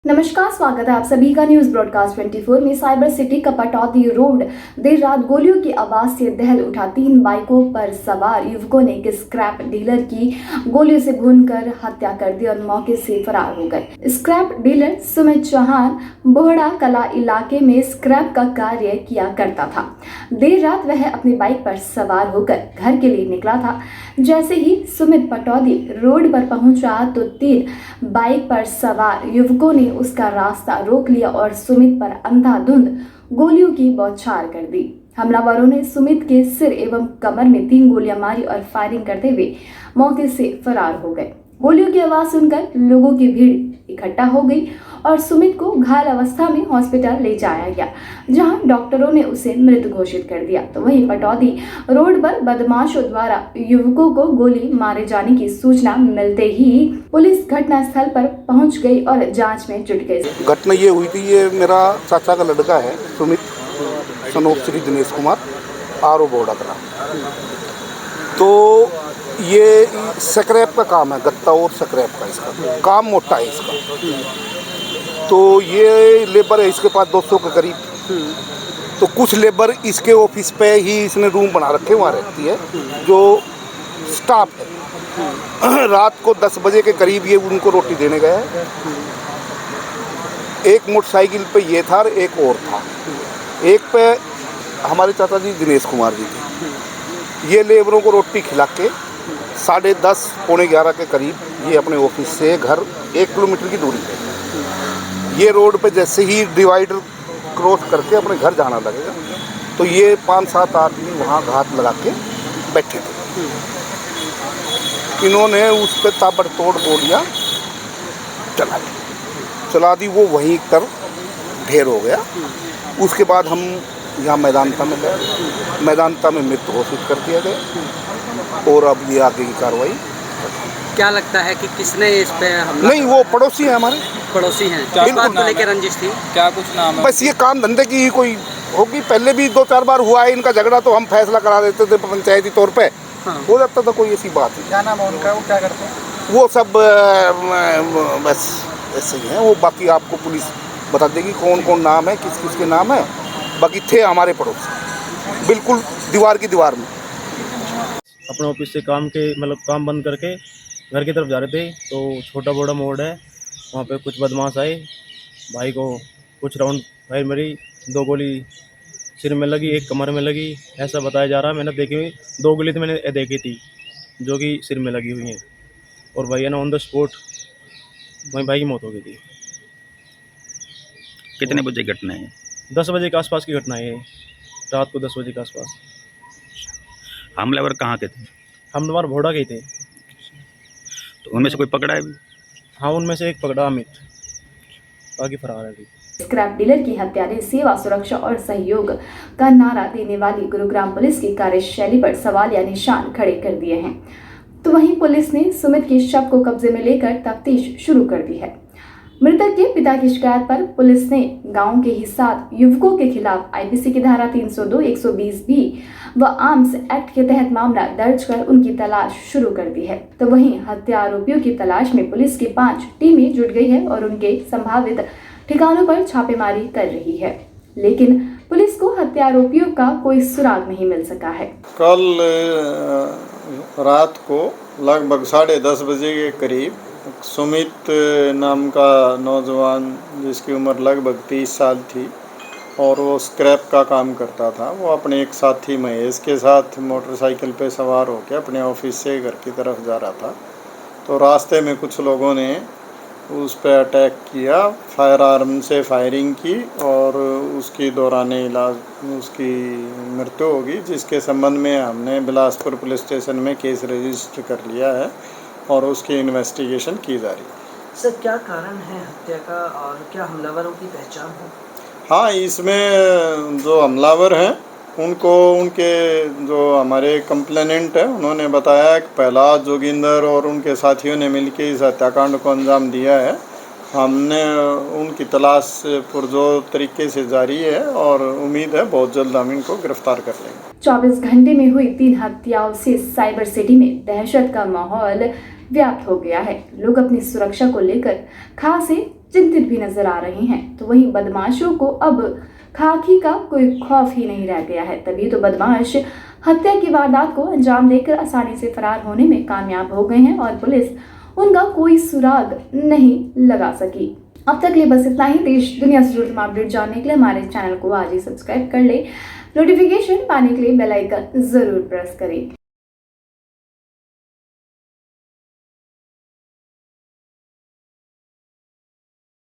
नमस्कार, स्वागत है आप सभी का न्यूज ब्रॉडकास्ट 24 में। साइबर सिटी का पटौदी रोड देर रात गोलियों की आवाज से दहल उठा। 3 बाइकों पर सवार युवकों ने एक स्क्रैप डीलर की गोलियों से भूनकर हत्या कर दी और मौके से फरार हो गए। स्क्रैप डीलर सुमित चौहान बोहड़ा कला इलाके में स्क्रैप का कार्य किया करता था। देर रात वह अपनी बाइक पर सवार होकर घर के लिए निकला था। जैसे ही सुमित पटौदी रोड पर पहुंचा तो 3 बाइक पर सवार युवकों ने उसका रास्ता रोक लिया और सुमित पर अंधाधुंध गोलियों की बौछार कर दी। हमलावरों ने सुमित के सिर एवं कमर में 3 गोलियां मारी और फायरिंग करते हुए मौके से फरार हो गए। गोलियों की आवाज सुनकर लोगों की भीड़ इकट्ठा हो गई और सुमित को घायल अवस्था में हॉस्पिटल ले जाया गया, जहां डॉक्टरों ने उसे मृत घोषित कर दिया। तो वहीं पटौदी रोड पर बदमाशों द्वारा युवकों को गोली मारे जाने की सूचना मिलते ही पुलिस घटनास्थल पर पहुंच गई और जांच में जुट गई। घटना ये हुई थी, ये मेरा चाचा का लड़का है सुमित सनोप श्री दिनेश कुमार आर ओ बोड़ा का। तो ये स्क्रैप का काम है, गत्ता और स्क्रैप का इसका काम मोटा है इसका। तो ये लेबर है इसके पास 200 के करीब। तो कुछ लेबर इसके ऑफिस पे ही इसने रूम बना रखे, वहाँ रहती है जो स्टाफ है। रात को 10 बजे के करीब ये उनको रोटी देने गया है। एक मोटरसाइकिल पे ये था और एक और था। एक पे हमारे चाचा जी दिनेश कुमार जी थे। ये लेबरों को रोटी खिला के 10:30 पौने 11 के करीब ये अपने ऑफिस से घर 1 किलोमीटर की दूरी पे, ये रोड पे जैसे ही डिवाइडर क्रॉस करके अपने घर जाना लगेगा तो ये 5-7 आदमी वहाँ घात लगा के बैठे थे। इन्होंने उस पर ताबड़तोड़ गोलियाँ चला दी। वो वहीं पर ढेर हो गया। उसके बाद हम यहाँ मैदानता में गए, मैदानता में मृत घोषित कर दिया गया और अब ये आगे की कार्रवाई। क्या लगता है कि किसने इस पे हमला? नहीं, वो पड़ोसी हैं, हमारे पड़ोसी हैं। किस बात को लेकर रंजिश थी? क्या कुछ नाम है? बस ये काम धंधे की ही कोई होगी। पहले भी 2-4 बार हुआ है इनका झगड़ा, तो हम फैसला करा देते थे पंचायती तौर पे। हाँ। हो जाता था कोई ऐसी बात है। क्या नाम है उनका? वो क्या करते हैं? वो सब बस ऐसे ही हैं। वो बाकी आपको पुलिस बता देगी कौन कौन नाम है, किस किस के नाम है। बाकी थे हमारे पड़ोसी, बिल्कुल दीवार की दीवार में। अपने ऑफिस से काम बंद करके घर की तरफ जा रहे थे तो छोटा बोड़ा मोड़ है, वहाँ पे कुछ बदमाश आए। भाई को कुछ राउंड फायर मरी, 2 गोली सिर में लगी, 1 कमर में लगी, ऐसा बताया जा रहा है। मैंने देखी हुई 2 गोली तो मैंने देखी थी जो कि सिर में लगी हुई हैं और भैया ने ऑन द स्पॉट वहीं भाई की मौत हो गई थी। कितने बजे घटना है? 10 बजे के आसपास की घटना है ये, रात को 10 बजे के आसपास। हमलावर कहाँ के थे? हम लोग भोड़ा गए थे। तो उनमें से कोई पकड़ा है भी? हाँ, उनमें से एक पकड़ा, अमित, बाकी फरार है अभी। स्क्रैप डीलर की हत्या ने सेवा, सुरक्षा और सहयोग का नारा देने वाली गुरुग्राम पुलिस की कार्यशैली पर सवालिया निशान खड़े कर दिए हैं। तो वहीं पुलिस ने सुमित के शव को कब्जे में लेकर तफ्तीश शुरू कर दी है। मृतक के पिता की शिकायत पर पुलिस ने गांव के ही 7 युवकों के खिलाफ आईपीसी की धारा 302, 120 बी व आर्म्स एक्ट के तहत मामला दर्ज कर उनकी तलाश शुरू कर दी है। तो वहीं हत्या आरोपियों की तलाश में पुलिस की 5 टीमें जुट गई है और उनके संभावित ठिकानों पर छापेमारी कर रही है, लेकिन पुलिस को हत्या आरोपियों का कोई सुराग नहीं मिल सका है। कल रात को लगभग 10:30 बजे के करीब सुमित नाम का नौजवान, जिसकी उम्र लगभग 30 साल थी और वो स्क्रैप का काम करता था, वो अपने एक साथी महेश के साथ मोटरसाइकिल पे सवार होकर अपने ऑफिस से घर की तरफ जा रहा था। तो रास्ते में कुछ लोगों ने उस पर अटैक किया, फायर आर्म से फायरिंग की और उसकी दौरान इलाज उसकी मृत्यु होगी, जिसके संबंध में हमने बिलासपुर पुलिस स्टेशन में केस रजिस्टर कर लिया है और उसकी इन्वेस्टिगेशन की जा रही है। सर, क्या कारण है हत्या का और क्या हमलावरों की पहचान है? हाँ, इसमें जो हमलावर हैं उनको उनके जो हमारे कंप्लेनेंट हैं उन्होंने बताया कि प्रहलाद जोगिंदर और उनके साथियों ने मिलकर इस हत्याकांड को अंजाम दिया है। हमने उनकी तलाश पुरजोर तरीके से जारी है और उम्मीद है बहुत जल्द हम इनको गिरफ्तार कर लेंगे। 24 घंटे में हुई 3 हत्याओं से साइबर सिटी में दहशत का माहौल व्याप्त हो गया है। लोग अपनी सुरक्षा को लेकर खासे चिंतित भी नजर आ रहे हैं। तो वहीं बदमाशों को अब खाकी का कोई खौफ ही नहीं रह गया है। तभी तो बदमाश हत्या की वारदात को अंजाम देकर आसानी से फरार होने में कामयाब हो गए हैं और पुलिस उनका कोई सुराग नहीं लगा सकी। अब तक के लिए बस इतना ही। देश दुनिया से जुड़े तमाम अपडेट जानने के लिए हमारे चैनल को आज ही सब्सक्राइब कर ले। नोटिफिकेशन पाने के लिए बेल आइकन जरूर प्रेस करें।